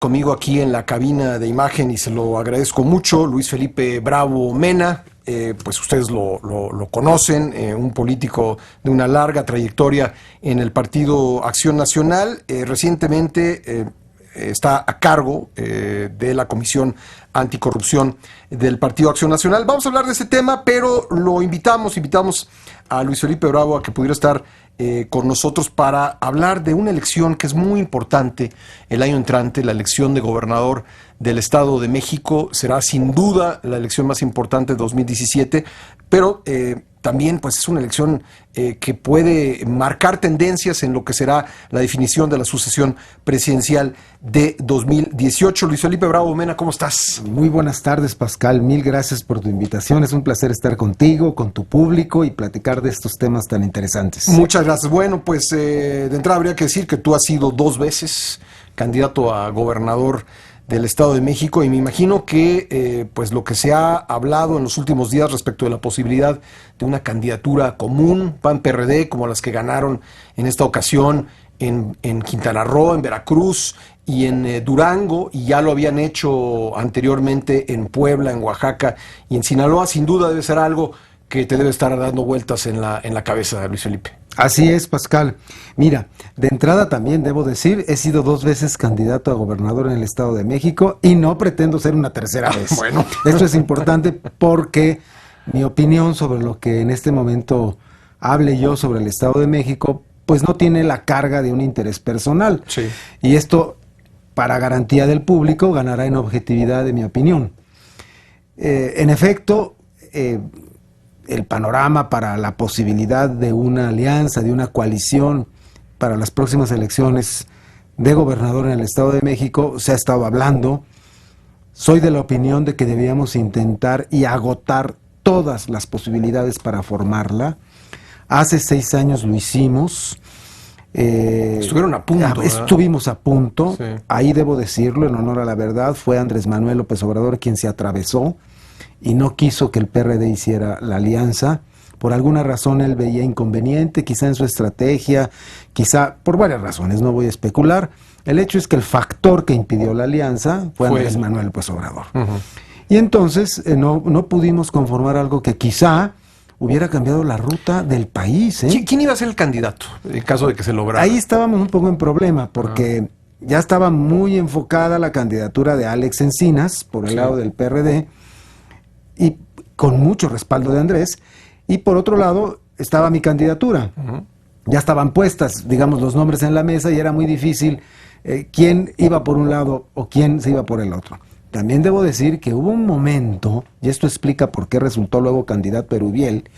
conmigo aquí en la cabina de imagen y se lo agradezco mucho, Luis Felipe Bravo Mena. Pues ustedes lo conocen, un político de una larga trayectoria en el Partido Acción Nacional. Recientemente está a cargo de la Comisión Anticorrupción del Partido Acción Nacional. Vamos a hablar de ese tema, pero lo invitamos a Luis Felipe Bravo a que pudiera estar con nosotros para hablar de una elección que es muy importante el año entrante, la elección de gobernador del Estado de México. Será sin duda la elección más importante de 2017, pero también pues es una elección que puede marcar tendencias en lo que será la definición de la sucesión presidencial de 2018. Luis Felipe Bravo Mena, ¿cómo estás? Muy buenas tardes, Pascal. Mil gracias por tu invitación. Es un placer estar contigo, con tu público y platicar de estos temas tan interesantes. Muchas gracias. Bueno, pues de entrada habría que decir que tú has sido 2 veces candidato a gobernador del Estado de México, y me imagino que pues lo que se ha hablado en los últimos días respecto de la posibilidad de una candidatura común, PAN-PRD, como las que ganaron en esta ocasión en Quintana Roo, en Veracruz y en Durango, y ya lo habían hecho anteriormente en Puebla, en Oaxaca y en Sinaloa, sin duda debe ser algo que te debe estar dando vueltas en la cabeza, Luis Felipe. Así es, Pascal. Mira, de entrada también debo decir, he sido 2 veces candidato a gobernador en el Estado de México y no pretendo ser una tercera vez. Bueno. Esto es importante porque mi opinión sobre lo que en este momento hable yo sobre el Estado de México, pues no tiene la carga de un interés personal. Sí. Y esto, para garantía del público, ganará en objetividad de mi opinión. En efecto, el panorama para la posibilidad de una alianza, de una coalición para las próximas elecciones de gobernador en el Estado de México, se ha estado hablando. Soy de la opinión de que debíamos intentar y agotar todas las posibilidades para formarla. Hace 6 años lo hicimos. Estuvieron a punto. Estuvimos a punto. Sí. Ahí debo decirlo, en honor a la verdad, fue Andrés Manuel López Obrador quien se atravesó y no quiso que el PRD hiciera la alianza. Por alguna razón él veía inconveniente, quizá en su estrategia, quizá por varias razones, no voy a especular. El hecho es que el factor que impidió la alianza fue Andrés Manuel López Obrador. Y entonces no pudimos conformar algo que quizá hubiera cambiado la ruta del país. ¿Quién iba a ser el candidato en caso de que se lograra? Ahí estábamos un poco en problema porque ya estaba muy enfocada la candidatura de Alex Encinas por el lado del PRD, y con mucho respaldo de Andrés, y por otro lado estaba mi candidatura. Ya estaban puestas, digamos, los nombres en la mesa y era muy difícil quién iba por un lado o quién se iba por el otro. También debo decir que hubo un momento, y esto explica por qué resultó luego candidato Erubiel,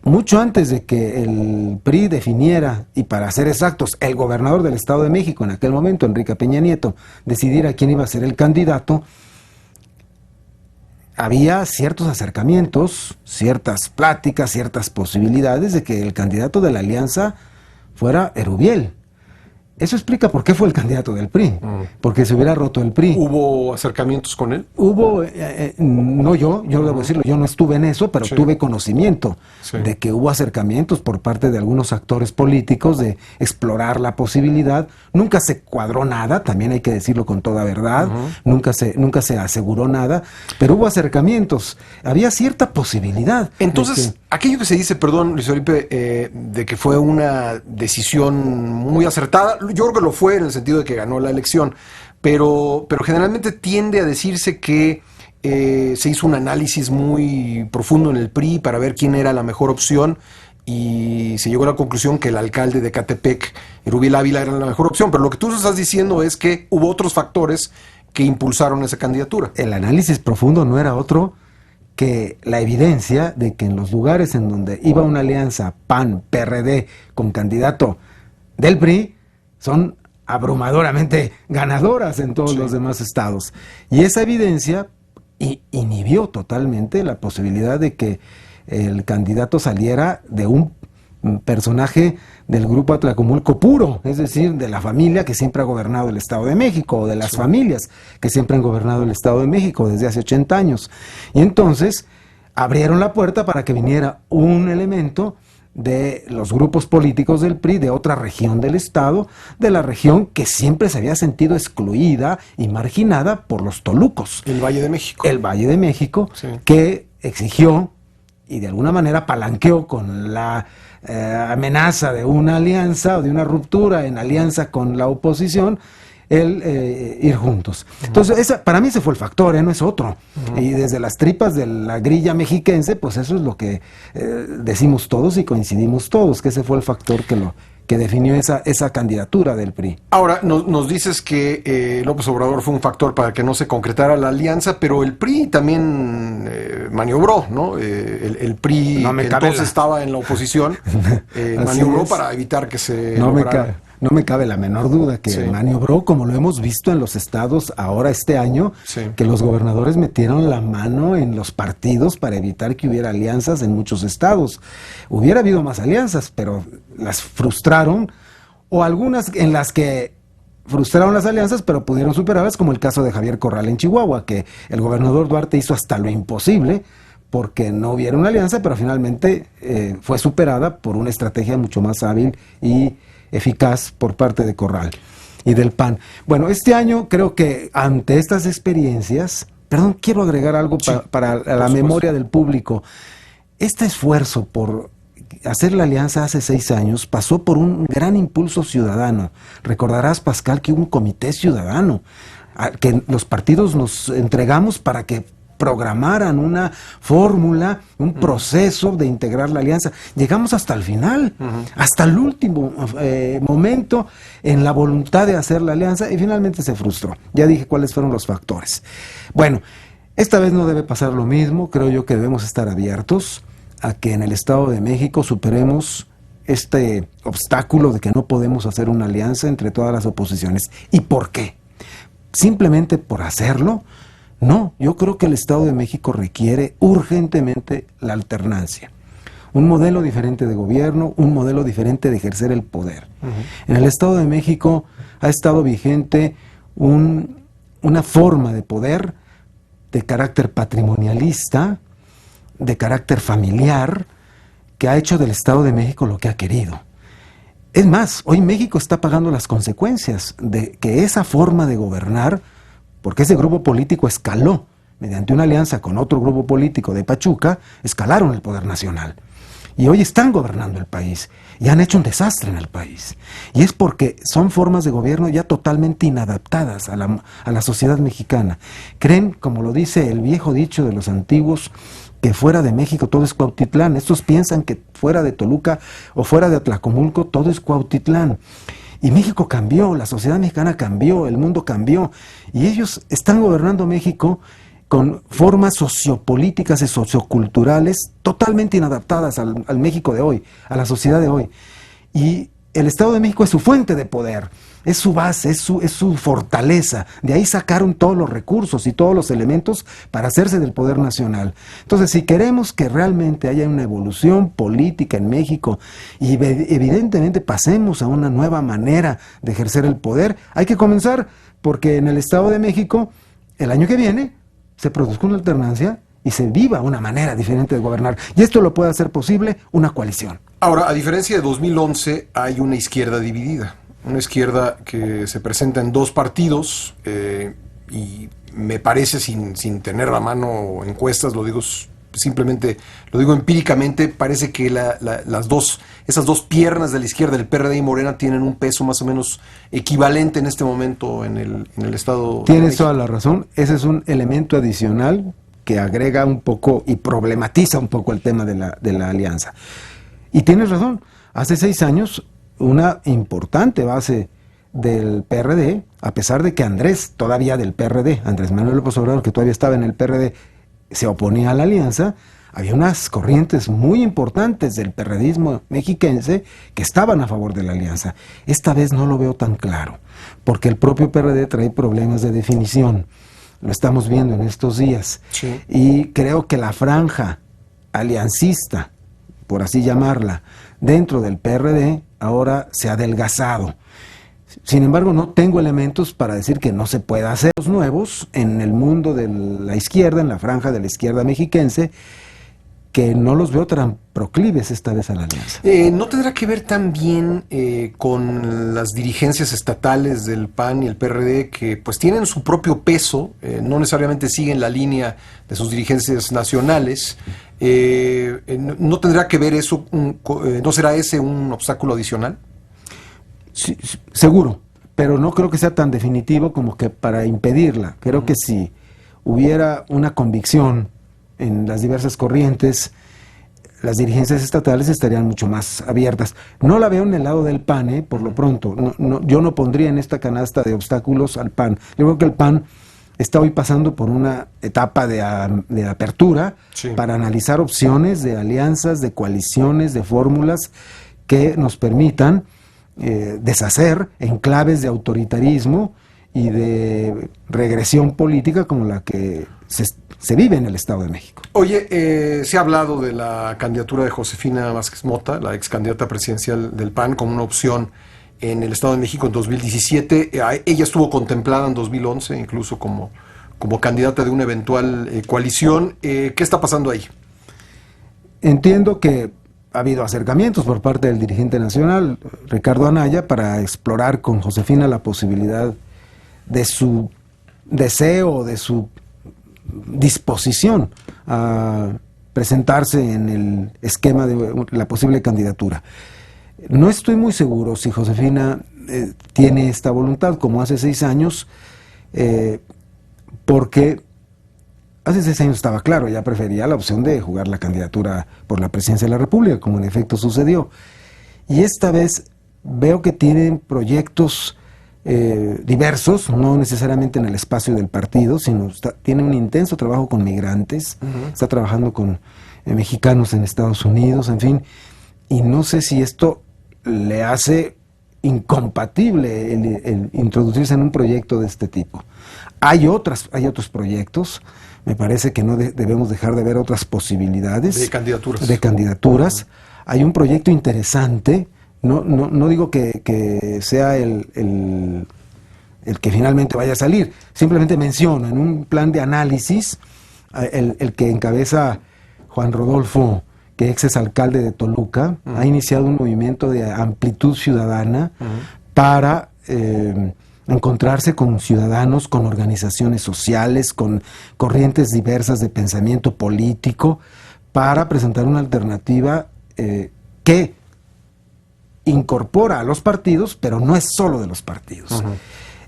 mucho antes de que el PRI definiera, y para ser exactos, el gobernador del Estado de México en aquel momento, Enrique Peña Nieto, decidiera quién iba a ser el candidato. Había ciertos acercamientos, ciertas pláticas, ciertas posibilidades de que el candidato de la alianza fuera Erubiel. Eso explica por qué fue el candidato del PRI, porque se hubiera roto el PRI. ¿Hubo acercamientos con él? Hubo, no yo debo decirlo, yo no estuve en eso, pero tuve conocimiento de que hubo acercamientos por parte de algunos actores políticos de explorar la posibilidad. Nunca se cuadró nada, también hay que decirlo con toda verdad, nunca se aseguró nada, pero hubo acercamientos, había cierta posibilidad. Entonces, aquello que se dice, perdón, Luis Felipe, de que fue una decisión muy acertada, yo creo que lo fue en el sentido de que ganó la elección, pero generalmente tiende a decirse que se hizo un análisis muy profundo en el PRI para ver quién era la mejor opción y se llegó a la conclusión que el alcalde de Ecatepec, Erubiel Ávila, era la mejor opción. Pero lo que tú estás diciendo es que hubo otros factores que impulsaron esa candidatura. El análisis profundo no era otro que la evidencia de que en los lugares en donde iba una alianza PAN-PRD con candidato del PRI, son abrumadoramente ganadoras en todos los demás estados. Y esa evidencia inhibió totalmente la posibilidad de que el candidato saliera de un personaje del grupo Atlacomulco puro, es decir, de la familia que siempre ha gobernado el Estado de México, o de las familias que siempre han gobernado el Estado de México desde hace 80 años. Y entonces abrieron la puerta para que viniera un elemento de los grupos políticos del PRI de otra región del Estado, de la región que siempre se había sentido excluida y marginada por los tolucos. El Valle de México. El Valle de México, sí, que exigió y de alguna manera palanqueó con la amenaza de una alianza o de una ruptura en alianza con la oposición, el ir juntos. Entonces, para mí ese fue el factor, no es otro. Y desde las tripas de la grilla mexiquense, pues eso es lo que decimos todos y coincidimos todos, que ese fue el factor que definió esa candidatura del PRI. Ahora, nos dices que López Obrador fue un factor para que no se concretara la alianza, pero el PRI también maniobró, ¿no? El PRI entonces estaba en la oposición, maniobró para evitar que se lograra. No me cabe la menor duda que sí, maniobró, como lo hemos visto en los estados ahora este año, sí, que los gobernadores metieron la mano en los partidos para evitar que hubiera alianzas en muchos estados. Hubiera habido más alianzas, pero las frustraron, o algunas en las que frustraron las alianzas, pero pudieron superarlas, como el caso de Javier Corral en Chihuahua, que el gobernador Duarte hizo hasta lo imposible porque no hubiera una alianza, pero finalmente fue superada por una estrategia mucho más hábil y eficaz por parte de Corral y del PAN. Bueno, este año creo que ante estas experiencias, quiero agregar algo para la memoria del público. Este esfuerzo por hacer la alianza hace 6 años pasó por un gran impulso ciudadano. Recordarás, Pascal, que hubo un comité ciudadano que los partidos nos entregamos para que programaran una fórmula, un proceso de integrar la alianza. Llegamos hasta el final, hasta el último momento en la voluntad de hacer la alianza y finalmente se frustró. Ya dije cuáles fueron los factores. Bueno, esta vez no debe pasar lo mismo. Creo yo que debemos estar abiertos a que en el Estado de México superemos este obstáculo de que no podemos hacer una alianza entre todas las oposiciones. ¿Y por qué? Simplemente por hacerlo. No, yo creo que el Estado de México requiere urgentemente la alternancia. Un modelo diferente de gobierno, un modelo diferente de ejercer el poder. En el Estado de México ha estado vigente una forma de poder de carácter patrimonialista, de carácter familiar, que ha hecho del Estado de México lo que ha querido. Es más, hoy México está pagando las consecuencias de que esa forma de gobernar, porque ese grupo político escaló, mediante una alianza con otro grupo político de Pachuca, escalaron el poder nacional. Y hoy están gobernando el país, y han hecho un desastre en el país. Y es porque son formas de gobierno ya totalmente inadaptadas a la sociedad mexicana. Creen, como lo dice el viejo dicho de los antiguos, que fuera de México todo es Cuautitlán. Estos piensan que fuera de Toluca o fuera de Atlacomulco todo es Cuautitlán. Y México cambió, la sociedad mexicana cambió, el mundo cambió, y ellos están gobernando México con formas sociopolíticas y socioculturales totalmente inadaptadas al México de hoy, a la sociedad de hoy. Y el Estado de México es su fuente de poder, es su base, es su fortaleza. De ahí sacaron todos los recursos y todos los elementos para hacerse del poder nacional. Entonces, si queremos que realmente haya una evolución política en México y evidentemente pasemos a una nueva manera de ejercer el poder, hay que comenzar porque en el Estado de México, el año que viene, se produzca una alternancia y se viva una manera diferente de gobernar. Y esto lo puede hacer posible una coalición. Ahora, a diferencia de 2011, hay una izquierda dividida. Una izquierda que se presenta en 2 partidos y me parece, sin tener a la mano encuestas, lo digo simplemente, lo digo empíricamente, parece que esas dos piernas de la izquierda, el PRD y Morena, tienen un peso más o menos equivalente en este momento en el Estado. Tienes toda la razón, ese es un elemento adicional que agrega un poco y problematiza un poco el tema de la alianza. Y tienes razón, hace 6 años una importante base del PRD, a pesar de que Andrés, todavía del PRD, Andrés Manuel López Obrador, que todavía estaba en el PRD, se oponía a la alianza, había unas corrientes muy importantes del perredismo mexiquense que estaban a favor de la alianza. Esta vez no lo veo tan claro, porque el propio PRD trae problemas de definición. Lo estamos viendo en estos días. Sí. Y creo que la franja aliancista, por así llamarla, dentro del PRD, ahora se ha adelgazado. Sin embargo, no tengo elementos para decir que no se pueda hacer los nuevos en el mundo de la izquierda, en la franja de la izquierda mexiquense, que no los veo tan proclives esta vez a la alianza. ¿No tendrá que ver también con las dirigencias estatales del PAN y el PRD que pues tienen su propio peso, no necesariamente siguen la línea de sus dirigencias nacionales? ¿No tendrá que ver eso, no será ese un obstáculo adicional? Sí, seguro, pero no creo que sea tan definitivo como que para impedirla. Creo que si hubiera una convicción en las diversas corrientes, las dirigencias estatales estarían mucho más abiertas. No la veo en el lado del PAN, por lo pronto. Yo no pondría en esta canasta de obstáculos al PAN. Yo creo que el PAN está hoy pasando por una etapa de apertura, sí, para analizar opciones de alianzas, de coaliciones, de fórmulas que nos permitan deshacer enclaves de autoritarismo y de regresión política como la que se vive en el Estado de México. Oye, se ha hablado de la candidatura de Josefina Vázquez Mota, la ex candidata presidencial del PAN, como una opción en el Estado de México en 2017. Ella estuvo contemplada en 2011, incluso como candidata de una eventual coalición. ¿Qué está pasando ahí? Entiendo que ha habido acercamientos por parte del dirigente nacional, Ricardo Anaya, para explorar con Josefina la posibilidad de su deseo, de su disposición a presentarse en el esquema de la posible candidatura. No estoy muy seguro si Josefina tiene esta voluntad como hace 6 años, porque hace 6 años estaba claro, ella prefería la opción de jugar la candidatura por la presidencia de la República, como en efecto sucedió. Y esta vez veo que tienen proyectos diversos, no necesariamente en el espacio del partido, sino tiene un intenso trabajo con migrantes, está trabajando con mexicanos en Estados Unidos, en fin, y no sé si esto le hace incompatible el introducirse en un proyecto de este tipo. Hay otros proyectos, me parece que no debemos dejar de ver otras posibilidades de candidaturas. Hay un proyecto interesante. No digo que sea el que finalmente vaya a salir, simplemente menciono en un plan de análisis el que encabeza Juan Rodolfo, que ex alcalde de Toluca, ha iniciado un movimiento de amplitud ciudadana para encontrarse con ciudadanos, con organizaciones sociales, con corrientes diversas de pensamiento político, para presentar una alternativa que incorpora a los partidos, pero no es solo de los partidos.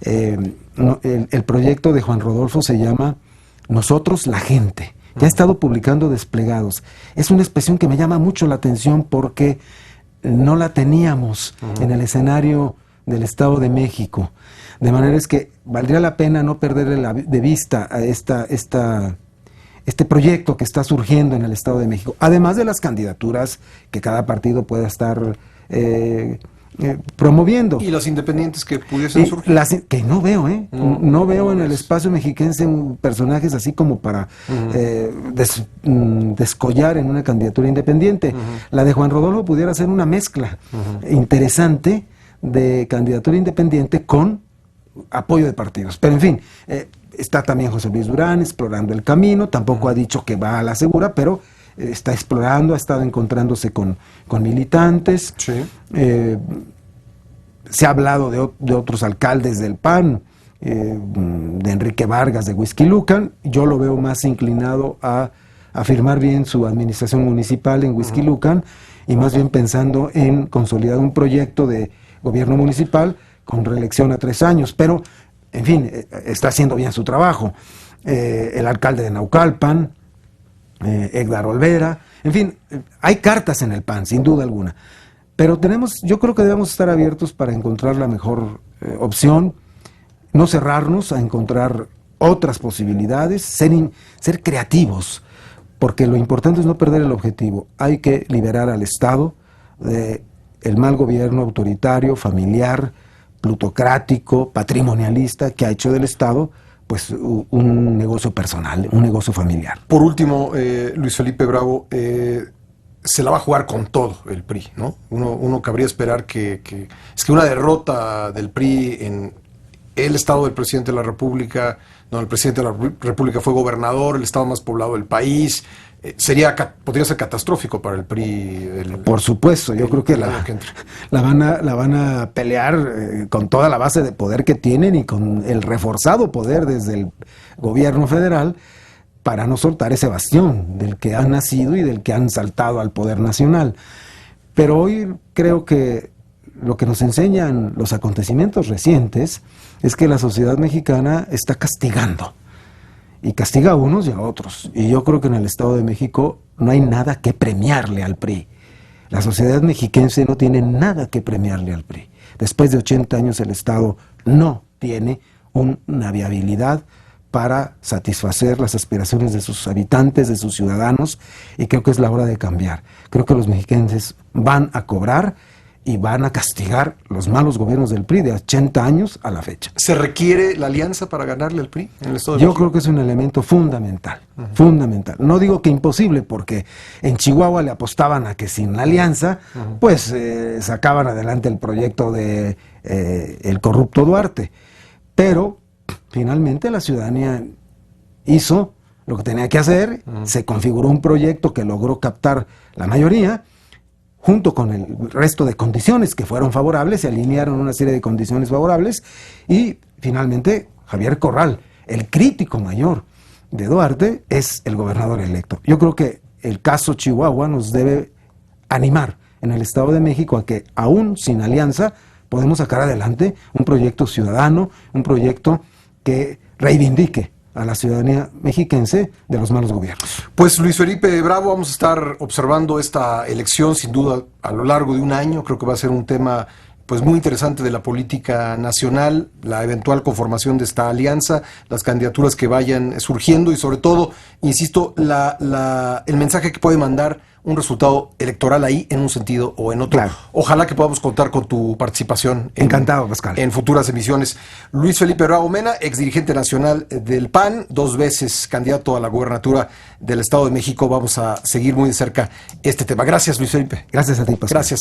El proyecto de Juan Rodolfo se llama Nosotros la Gente. Ya ha estado publicando desplegados. Es una expresión que me llama mucho la atención porque no la teníamos en el escenario del Estado de México. De manera es que valdría la pena no perder de vista a este proyecto que está surgiendo en el Estado de México, además de las candidaturas que cada partido pueda estar promoviendo. ¿Y los independientes que pudiesen surgir? Que no veo, no veo en el espacio mexiquense personajes así como para descollar en una candidatura independiente. La de Juan Rodolfo pudiera ser una mezcla interesante de candidatura independiente con apoyo de partidos. Pero en fin, está también José Luis Durán explorando el camino, tampoco ha dicho que va a la segura, pero está explorando, ha estado encontrándose con militantes. Sí. Se ha hablado de otros alcaldes del PAN, de Enrique Vargas, de Huixquilucan. Yo lo veo más inclinado a afirmar bien su administración municipal en Huixquilucan y más bien pensando en consolidar un proyecto de gobierno municipal con reelección a 3 años. Pero, en fin, está haciendo bien su trabajo. El alcalde de Naucalpan, Edgar Olvera, en fin, hay cartas en el PAN, sin duda alguna, pero yo creo que debemos estar abiertos para encontrar la mejor opción, no cerrarnos a encontrar otras posibilidades, ser creativos, porque lo importante es no perder el objetivo. Hay que liberar al Estado del mal gobierno autoritario, familiar, plutocrático, patrimonialista que ha hecho del Estado pues un negocio personal, un negocio familiar. Por último, Luis Felipe Bravo, se la va a jugar con todo el PRI, ¿no? Uno cabría esperar que una derrota del PRI en el estado del presidente de la República, no, el presidente de la República fue gobernador, el estado más poblado del país, podría ser catastrófico para el PRI. Por supuesto, yo creo que la van a pelear con toda la base de poder que tienen y con el reforzado poder desde el gobierno federal para no soltar ese bastión del que han nacido y del que han saltado al poder nacional. Pero hoy creo que lo que nos enseñan los acontecimientos recientes es que la sociedad mexicana está castigando. Y castiga a unos y a otros. Y yo creo que en el Estado de México no hay nada que premiarle al PRI. La sociedad mexiquense no tiene nada que premiarle al PRI. Después de 80 años el Estado no tiene una viabilidad para satisfacer las aspiraciones de sus habitantes, de sus ciudadanos, y creo que es la hora de cambiar. Creo que los mexiquenses van a cobrar y van a castigar los malos gobiernos del PRI de 80 años a la fecha. ¿Se requiere la alianza para ganarle al PRI en el Estado de Yo México? creo que es un elemento fundamental, fundamental. No digo que imposible, porque en Chihuahua le apostaban a que sin la alianza, pues sacaban adelante el proyecto de el corrupto Duarte. Pero finalmente la ciudadanía hizo lo que tenía que hacer, se configuró un proyecto que logró captar la mayoría, junto con el resto de condiciones que fueron favorables, se alinearon una serie de condiciones favorables, y finalmente Javier Corral, el crítico mayor de Duarte, es el gobernador electo. Yo creo que el caso Chihuahua nos debe animar en el Estado de México a que, aún sin alianza, podemos sacar adelante un proyecto ciudadano, un proyecto que reivindique a la ciudadanía mexiquense de los malos gobiernos. Pues Luis Felipe Bravo, vamos a estar observando esta elección sin duda a lo largo de un año. Creo que va a ser un tema pues muy interesante de la política nacional, la eventual conformación de esta alianza, las candidaturas que vayan surgiendo y sobre todo, insisto, el mensaje que puede mandar un resultado electoral ahí en un sentido o en otro. Claro. Ojalá que podamos contar con tu participación Encantado, Pascal. En futuras emisiones. Luis Felipe Bravo Mena, exdirigente nacional del PAN, 2 veces candidato a la gubernatura del Estado de México. Vamos a seguir muy de cerca este tema. Gracias, Luis Felipe. Gracias a ti, Pascal. Gracias.